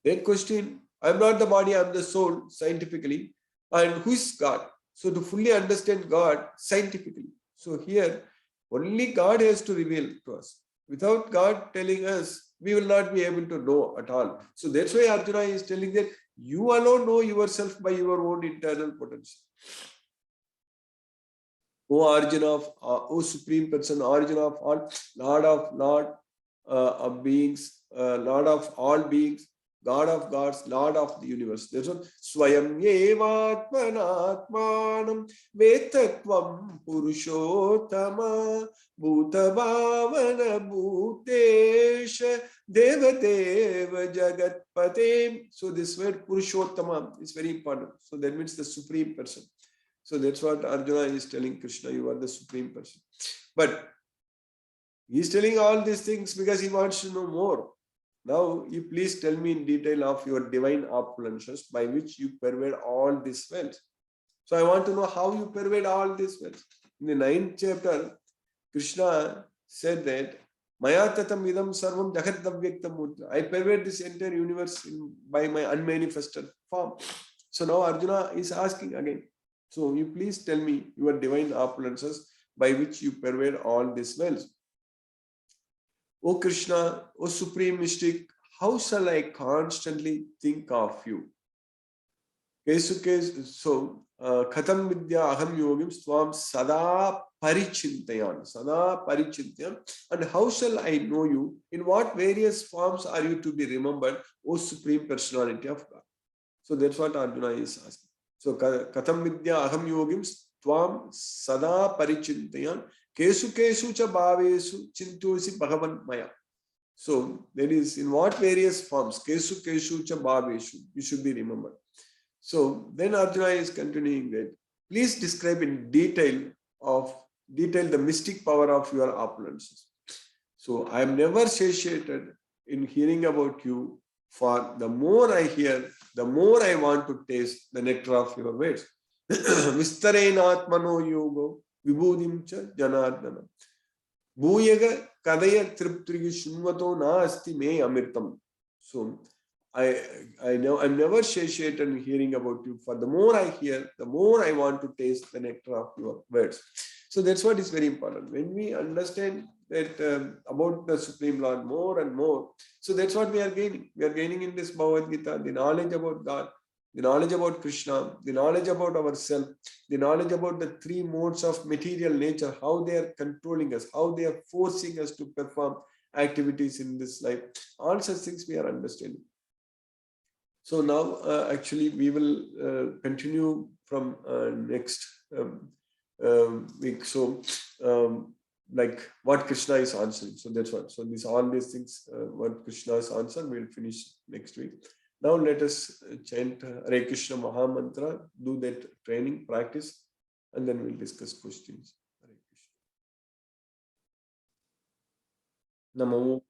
That question, I'm not the body, I'm the soul, scientifically. And who is God? So to fully understand God scientifically. So here, only God has to reveal to us. Without God telling us, we will not be able to know at all. So that's why Arjuna is telling that you alone know yourself by your own internal potential. O origin of, O Supreme Person, origin of all, Lord of beings, Lord of all beings, God of gods, Lord of the universe. That's what Swayam Yevatmanatmanam Vetatvam Purushottama Bhutavavana Bhutesha Devadeva Jagatpate. So this word Purushottama is very important. So that means the Supreme Person. So that's what Arjuna is telling Krishna, you are the Supreme Person. But he is telling all these things because he wants to know more. Now, you please tell me in detail of your divine opulences by which you pervade all this wealth. So I want to know how you pervade all this wealth. In the 9th chapter, Krishna said that Maya tatam idam sarvam jagat avyaktam mudra. I pervade this entire universe by my unmanifested form. So now Arjuna is asking again, So you please tell me your divine opulences by which you pervade all these wells. O Krishna, O Supreme Mystic, how shall I constantly think of you? So, Khatam Vidya Aham Yogim Swam Sada Parichintayan. Sada Parichintayan. And how shall I know you? In what various forms are you to be remembered, O Supreme Personality of God? So that's what Arjuna is asking. So, Katham Vidya Aham Yogim Swam Sada Parichintayan. Kesu cha bhavesu chintosi bhagavan maya. So there is in what various forms, kesu cha bhavesu, you should be remembered. So then Arjuna is continuing that, please describe in detail the mystic power of your opulences. So I am never satiated in hearing about you, for the more I hear, the more I want to taste the nectar of your words. Vistarena atmano yogo vibhudim cha janardana. Bhuyaga kadaya triptrigi shunvato na asti me amirtam. So I'm never satiated in hearing about you. For the more I hear, the more I want to taste the nectar of your words. So that's what is very important. When we understand that about the Supreme Lord more and more, so that's what we are gaining. We are gaining in this Bhagavad Gita the knowledge about God, the knowledge about Krishna, the knowledge about ourselves, the knowledge about the three modes of material nature, how they are controlling us, how they are forcing us to perform activities in this life. All such things we are understanding. So now actually we will continue from next week. So like what Krishna is answering. So that's what. So all these things, what Krishna is answered, we'll finish next week. Now let us chant Hare Krishna Maha Mantra, do that training, practice, and then we'll discuss questions. Hare Krishna. Namo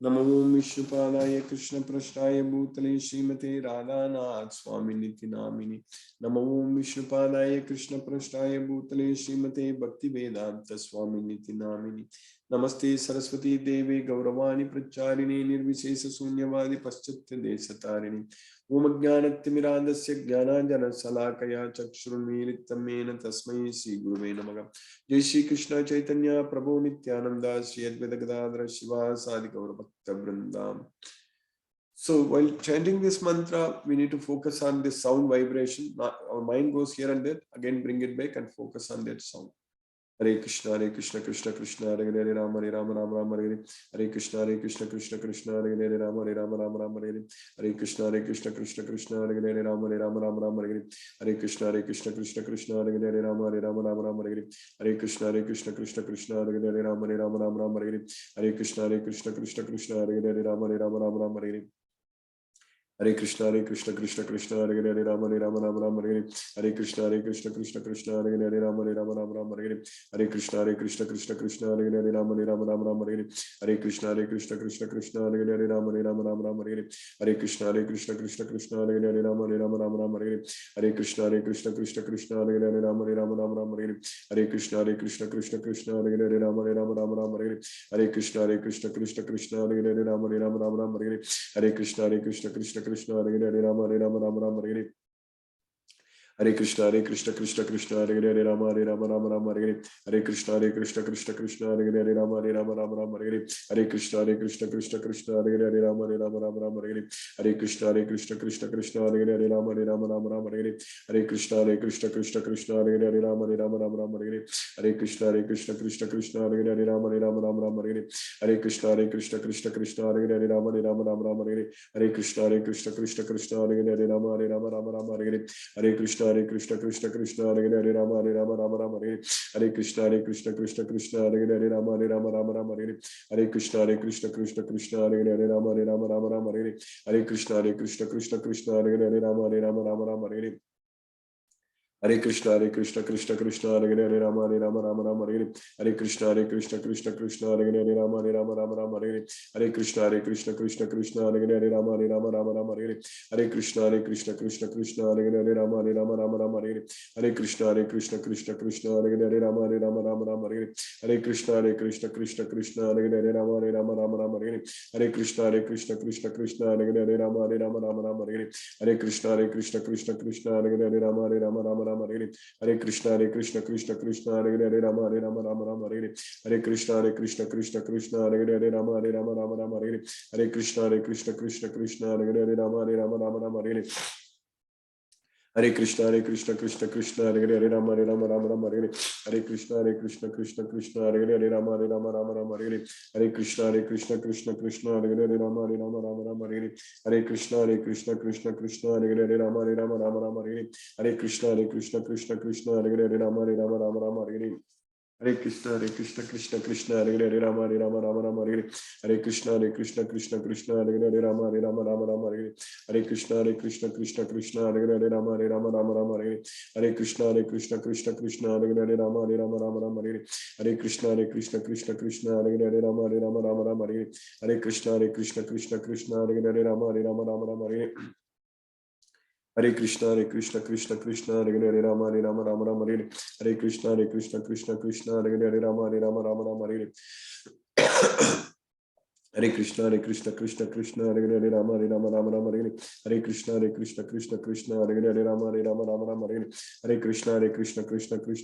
Namo Vishnupadaya Krishna Prasthaya Bhutale Srimate Radhanath Swaminiti Namini. Namo Vishnupadaya Krishna Prasthaya Bhutale Srimate Bhakti Vedanta Swaminiti Namini. Namaste Saraswati Devi Gauravani Pracharini Nirvishesa Sunyavadi Paschatya Desatarini. Om Jnanatimirandasya Jnananjana Salakaya Chakshurunmilitamena Tasmai Sri Guruve Namaha. Jai Shri Krishna Chaitanya Prabhu Nityananda Shri Advaita Gadadhara Shiva Sadi Gaura Bhakta Vrindam. So while chanting this mantra, we need to focus on this sound vibration. Our mind goes here and there. Again, bring it back and focus on that sound. Hare Krishna, Krishna Krishna, Hare Hare, Rama Rama, Hare Hare Krishna, Krishna Krishna, Hare Hare, Rama Rama, Hare Krishna, Krishna Krishna, Hare Hare, Rama Rama, Hare Krishna, Krishna Krishna, Hare Hare, Rama Rama, Hare Krishna, Krishna Krishna, Hare Hare, Rama Rama, Hare Krishna, Krishna Krishna, Hare Hare, Rama Rama, Hare Krishna, Krishna Krishna, Hare Hare, Rama Rama, Hare Krishna, Krishna Krishna, Hare Hare, Rama Rama, Hare Krishna, Krishna Krishna, Hare Hare, Rama Rama, Hare Krishna, Krishna Krishna, Hare Hare, Rama Rama, Hare Krishna, Krishna Krishna, Hare Hare, Rama Rama, Hare Krishna, Krishna Krishna, Hare Hare, Rama Rama, Hare Krishna, Krishna Krishna, Hare Hare, Rama Rama, Hare Krishna, Krishna Krishna, Hare Hare, Rama Rama, Hare Krishna, Krishna Krishna, Hare Hare, Rama Hare. Hare Krishna, Krishna Krishna, Hare Hare, Rama Rama, Hare Krishna, Krishna Krishna, Hare Hare, Rama Rama, Hare Krishna, Krishna Krishna, Hare Hare, Rama Rama, Hare Krishna, Krishna Krishna, Hare Hare, Rama Rama, Hare Krishna, Krishna Krishna, Hare Hare, Rama Rama, Hare Krishna, Krishna Krishna, Hare Hare, Rama Rama, Hare Krishna, Krishna Krishna, Hare Hare, Rama Rama, Hare Krishna, Krishna Krishna, Hare Hare, Rama Rama, Hare Krishna, Krishna Krishna, Hare Hare, Rama Rama, Hare Krishna, Krishna Krishna, Hare Hare, Rama Rama, Hare Krishna, Krishna Krishna, Hare Hare, Rama Rama, Hare Krishna, Krishna Krishna, Hare Hare, Rama Rama, Hare Krishna, Krishna Krishna, Hare Hare, Rama Rama, Hare Hare. Hare Krishna, Krishna Krishna, Hare Hare, Rama Rama, Hare Hare. Hare Krishna, Krishna Krishna, Hare Hare, Rama Rama, Hare Hare. Hare Krishna, Krishna Krishna, Hare Hare, Rama Rama, Hare Hare. Hare Krishna, Krishna Krishna, Hare Hare, Rama Rama, Hare Hare. Hare Krishna, Krishna Krishna, Hare Hare, Rama Rama, Hare Hare. Hare Krishna, Krishna Krishna, Hare Hare, Rama Rama, Hare Hare. Hare Krishna, Krishna Krishna, Hare Hare, Rama Rama, Hare Hare. Hare Krishna, Krishna Krishna, Hare Hare, Rama Rama, Hare Hare. Hare Krishna, Krishna Krishna, Hare Hare, Rama Rama, Hare Hare. Hare Krishna, Krishna Krishna, Hare Hare, Rama Rama, Hare Hare. Hare Krishna, Krishna, Hare Hare, Rama Hare Hare. Hare Krishna, Krishna, Hare Hare, Rama Hare Hare. Hare Krishna, Krishna, Hare Hare, Rama Hare Hare. Hare Krishna, Krishna, Hare Hare, Rama Hare Hare. Hare Krishna, Krishna, Hare Hare, Rama Hare Hare. Hare Krishna, Krishna, Hare Hare, Rama Hare Hare. Hare Krishna, Krishna, Hare Hare, Rama Hare Hare. Hare Krishna, Krishna, Hare Hare, Rama Hare Hare. Hare Krishna, Krishna, Hare Hare, Rama Hare Hare. Hare Krishna, Krishna, Hare Hare, Rama Hare Hare. Hare Krishna, Krishna, Hare Hare, Rama Hare Hare. Hare Krishna, Krishna, Hare Hare, Rama Hare Hare. Hare Krishna, Krishna, Hare Hare, Rama Hare Hare. Hare Krishna, Krishna, Hare Hare, Rama Hare Hare. Hare Krishna, Krishna, Hare Hare, Rama Hare Hare. Hare Krishna, Krishna, Hare Hare, Rama Hare Hare. Hare Krishna, Krishna, Hare Hare, Rama Hare Hare. Hare Krishna,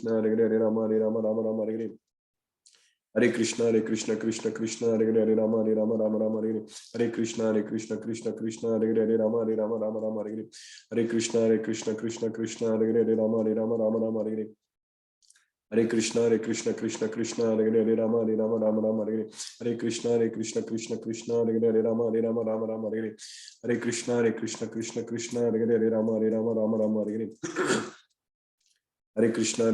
Krishna, Hare Hare, Rama Hare Hare. Hare Krishna, Krishna, Hare Hare, Rama Hare Hare. Hare Krishna, Krishna, Hare Hare, Rama Hare Hare. Hare Krishna, Krishna, Hare Hare, Rama Hare Hare. Hare Krishna, Krishna, Hare Hare, Rama Hare Hare. Hare Krishna, Krishna, Hare Hare, Rama Hare Hare. Hare Krishna, Krishna, Hare Hare, Rama Hare Hare. Hare Krishna,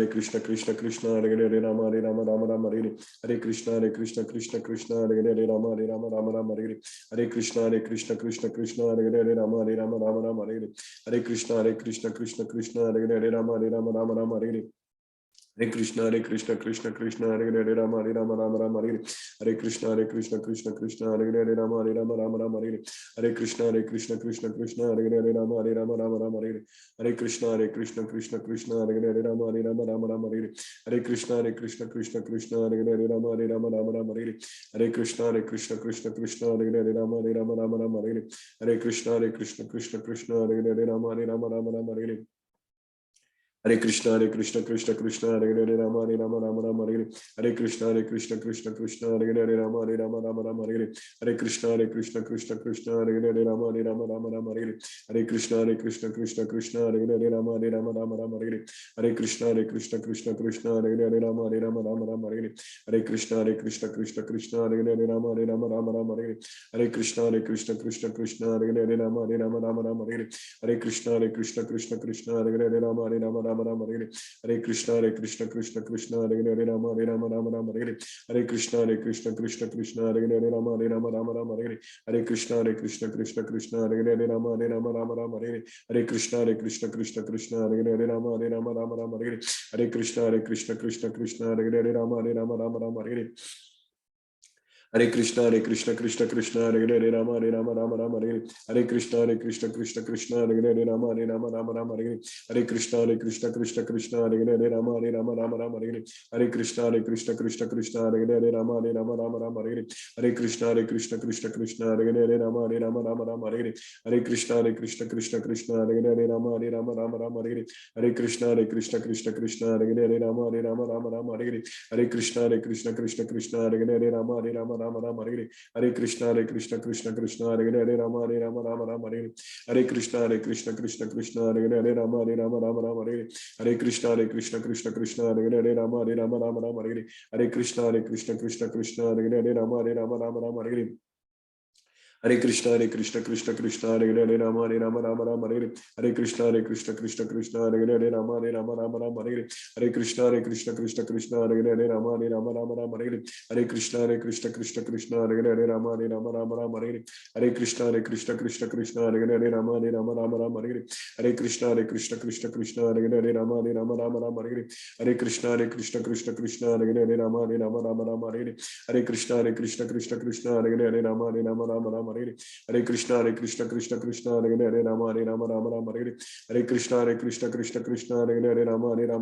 Krishna, Hare Hare, Rama Hare Hare. Hare Krishna, Krishna, Hare Hare, Rama Hare Hare. Hare Krishna, Krishna, Hare Hare, Rama Hare Hare. Hare Krishna, Krishna, Hare Hare, Rama Hare Hare. Hare Krishna, Krishna, Hare Hare, Rama Hare Hare. Hare Krishna, Krishna, Hare Hare, Rama Hare Hare. Hare Krishna, Krishna, Hare Hare, Rama Hare Hare. Hare Krishna, Krishna, Hare Hare, Rama Hare Hare. Hare Krishna, Krishna, Hare Hare, Rama Hare Hare. Hare Krishna, Krishna, Hare Hare, Rama Hare Hare. Hare Krishna, Krishna, Hare Hare, Rama Hare Hare. Hare Krishna, Krishna, Hare Hare, Rama Hare Hare. Hare Krishna, Krishna, Hare Hare, Rama Hare Hare. Hare Krishna, Krishna, Hare Hare, Rama Hare Hare. Hare Krishna, Krishna, Hare Hare, Rama Hare Hare. Hare Krishna, Krishna, Hare Hare, Rama Hare Hare. Hare Krishna, Krishna, Hare Hare, Rama Hare Hare. Hare Krishna, Krishna, Hare Hare, Rama Hare Hare. Hare Krishna, Krishna, Hare Hare, Rama Hare Hare. Hare Krishna, Krishna, Hare Hare, Rama Hare Hare. Hare Krishna, Krishna, Hare Hare, Rama Hare Hare. Hare Krishna, Krishna, Hare Hare, Rama Hare Hare. Hare Krishna, Krishna, Hare Hare, Rama Hare Hare. Hare Krishna, Krishna, Hare Hare, Rama Hare Hare. Hare Krishna, Krishna, Hare Hare, Rama Hare Hare. Hare Krishna, Krishna, Hare Hare, Rama Hare Hare. Hare Krishna, Krishna, Hare Hare, Rama Hare Hare. Hare Krishna, Krishna, Hare Hare, Rama Hare Hare. Hare Krishna, Krishna, Hare Hare, Rama Hare Hare. Hare Krishna, Krishna, Hare Hare, Rama Hare Hare. Hare Krishna, Krishna, Hare Hare, Rama Hare Hare. Hare Krishna, Krishna, Hare Hare, Rama Hare Hare. Hare Krishna, Krishna, Hare Hare, Rama Hare Hare. Hare Krishna, Krishna, Hare Hare, Rama Hare Hare. Hare Krishna, Krishna Krishna, Hare Rama, Rama Rama, Hare Krishna, Krishna Krishna, Hare Rama, Rama Rama, Hare Krishna, Krishna, Hare Rama, Rama, Hare Krishna, Krishna, Hare Rama, Rama, Hare Krishna, Krishna, Hare Rama, Rama, Hare Krishna, Krishna, Hare Rama, Rama, Hare Krishna, Krishna, Hare Rama, Rama, Hare Krishna, Krishna, Hare Rama, Rama, Hare Krishna, Krishna, Hare Rama, Rama, Hare Krishna, Krishna, Hare Rama, Rama, Hare Krishna, Krishna, Hare Rama, Rama, Hare Krishna, Krishna, Hare Rama, Rama, Hare Krishna, Krishna, Hare Rama, Rama, Hare Krishna, Krishna, Hare Rama, Rama, Hare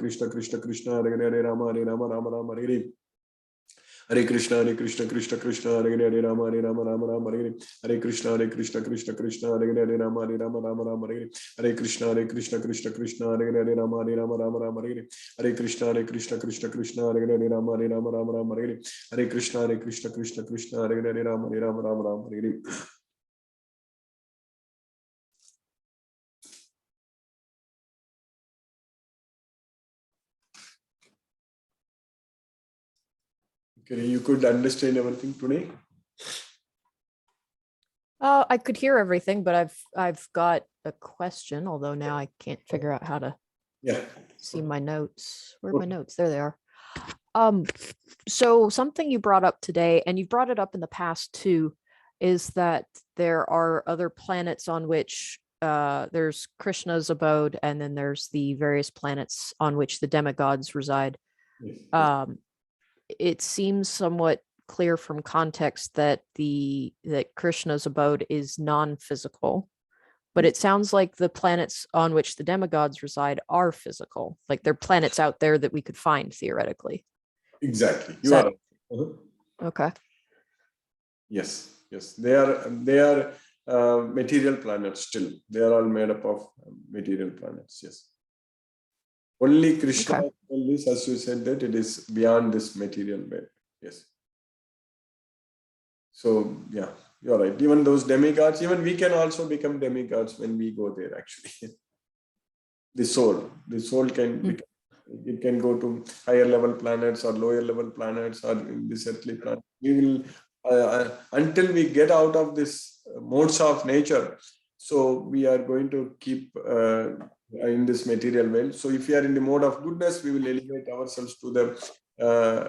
Krishna, Krishna, Hare Rama, Rama, Hare Krishna, Krishna, Hare Rama, Rama, Hare. Okay, you could understand everything today? I could hear everything, but I've got a question, although now I can't figure out how to see my notes. Where are my notes? There they are. So something you brought up today, and you've brought it up in the past too, is that there are other planets on which there's Krishna's abode, and then there's the various planets on which the demigods reside. It seems somewhat clear from context that Krishna's abode is non-physical, but it sounds like the planets on which the demigods reside are physical, like they're planets out there that we could find theoretically. Exactly. You are right. Okay. Yes. They are material planets still. They are all made up of material planets. Yes. Only Krishna is, as you said, that it is beyond this material world. Yes. So yeah, you're right. Even those demigods, even we can also become demigods when we go there. Actually, the soul can become. It can go to higher level planets or lower level planets or in this earthly planet. We will until we get out of this modes of nature. So we are going to keep in this material world. So if we are in the mode of goodness, we will elevate ourselves to the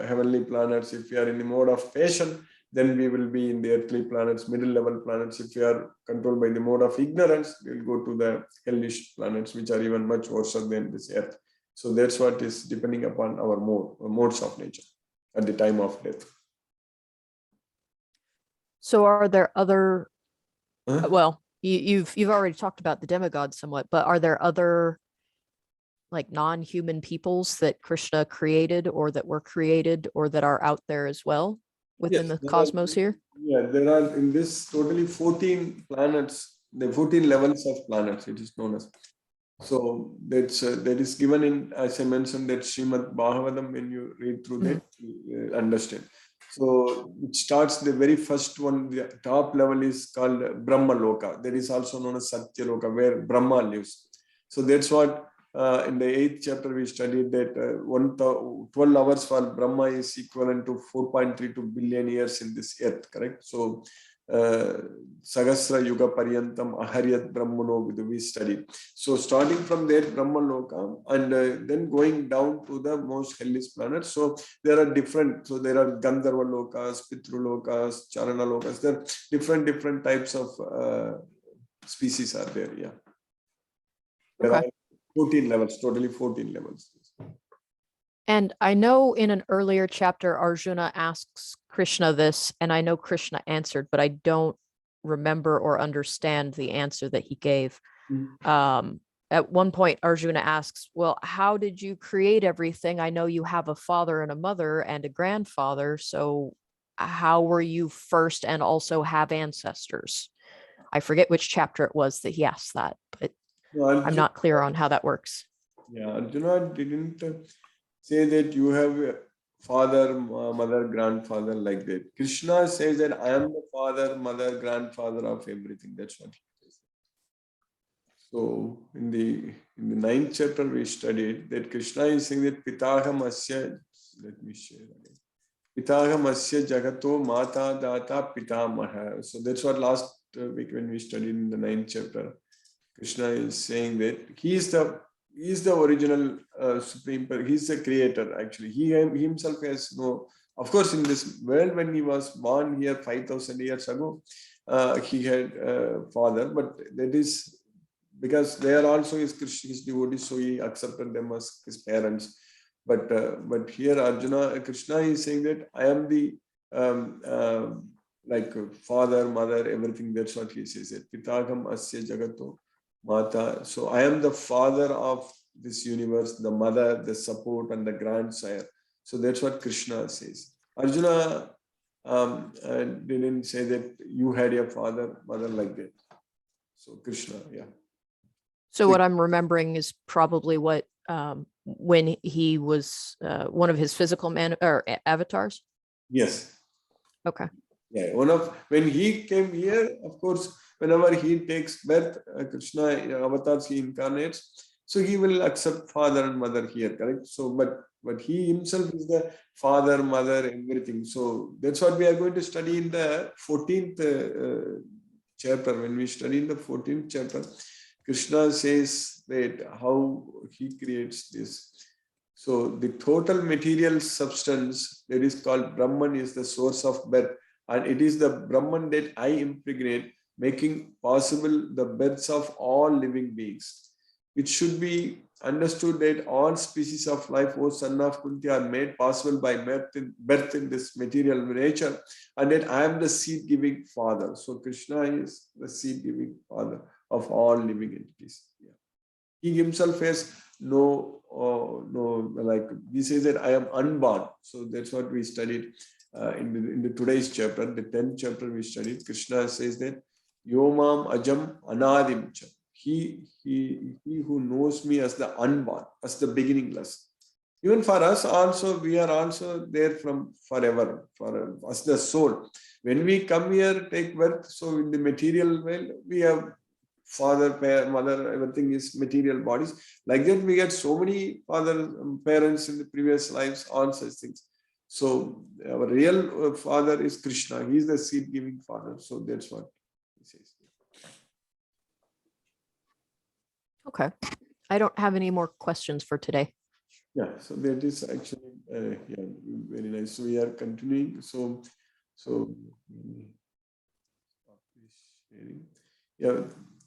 heavenly planets. If we are in the mode of passion, then we will be in the earthly planets, middle level planets. If we are controlled by the mode of ignorance, we will go to the hellish planets, which are even much worse than this earth. So that's what is depending upon our modes of nature at the time of death. So are there other, well, you've already talked about the demigods somewhat, but are there other like non-human peoples that Krishna created or that were created or that are out there as well within the cosmos here? Yeah, there are in this totally 14 planets, the 14 levels of planets, it is known as. So that is given in, as I mentioned, that Srimad Bhagavatam. When you read through that, you understand. So it starts, the very first one, the top level is called Brahmaloka. That is also known as Satyaloka, where Brahma lives. So that's what in the 8th chapter we studied, that 12 hours for Brahma is equivalent to 4.32 billion years in this earth, correct? So Sagasra Yuga Paryantam Aharyat Brahmano we studied. So starting from there, Brahmaloka, and then going down to the most hellish planets. So there are different, so there are Gandharva Lokas, Pitrulokas, Charana Lokas. There are different types of species are there, yeah. There are 14 levels, totally 14 levels. And I know in an earlier chapter, Arjuna asks Krishna this, and I know Krishna answered, but I don't remember or understand the answer that he gave. At one point, Arjuna asks, well, how did you create everything? I know you have a father and a mother and a grandfather, so how were you first and also have ancestors? I forget which chapter it was that he asked that, but I'm not clear on how that works. Yeah, Arjuna didn't say that you have a father, mother, grandfather like that. Krishna says that I am the father, mother, grandfather of everything. That's what he says. So in the 9th chapter we studied that Krishna is saying that Pitaham Asya. Let me share again. Pitaham asya jagato mata data pitamaha. So that's what last week when we studied in the 9th chapter, Krishna is saying that he is the original supreme. He is the creator. Actually, he himself has no. Of course, in this world, when he was born here 5,000 years ago, he had a father, but that is because they are also his devotees, so he accepted them as his parents. But here Arjuna, Krishna is saying that I am the like father, mother, everything. That's what he says. Pitagam asya jagato mata. So I am the father of this universe, the mother, the support, and the grandsire. So that's what Krishna says. Arjuna didn't say that you had your father, mother like that. So Krishna, yeah. So what I'm remembering is probably what when he was one of his physical avatars. Yes. Okay. Yeah. When he came here, of course, whenever he takes birth, Krishna avatars, he incarnates. So he will accept father and mother here, correct? So, but he himself is the father, mother, everything. So that's what we are going to study in the 14th chapter. When we study in the 14th chapter, Krishna says that how he creates this. So the total material substance that is called Brahman is the source of birth, and it is the Brahman that I impregnate, making possible the births of all living beings. It should be understood that all species of life, O son of Kunti, are made possible by birth in this material nature, and that I am the seed-giving father. So Krishna is the seed-giving father of all living entities. Yeah. He himself has no, like he says that I am unborn. So that's what we studied in the today's chapter, the 10th chapter we studied. Krishna says that Yomam Ajam Anadim Cha. He who knows me as the unborn, as the beginningless. Even for us also, we are also there from forever, for as the soul. When we come here, take birth, so in the material world, we have father, mother, everything is material bodies. Like that, we get so many parents in the previous lives, all such things. So our real father is Krishna. He is the seed-giving father. So that's what he says. Okay. I don't have any more questions for today. Yeah, so that is actually yeah, very nice. So we are continuing. So sharing. Yeah,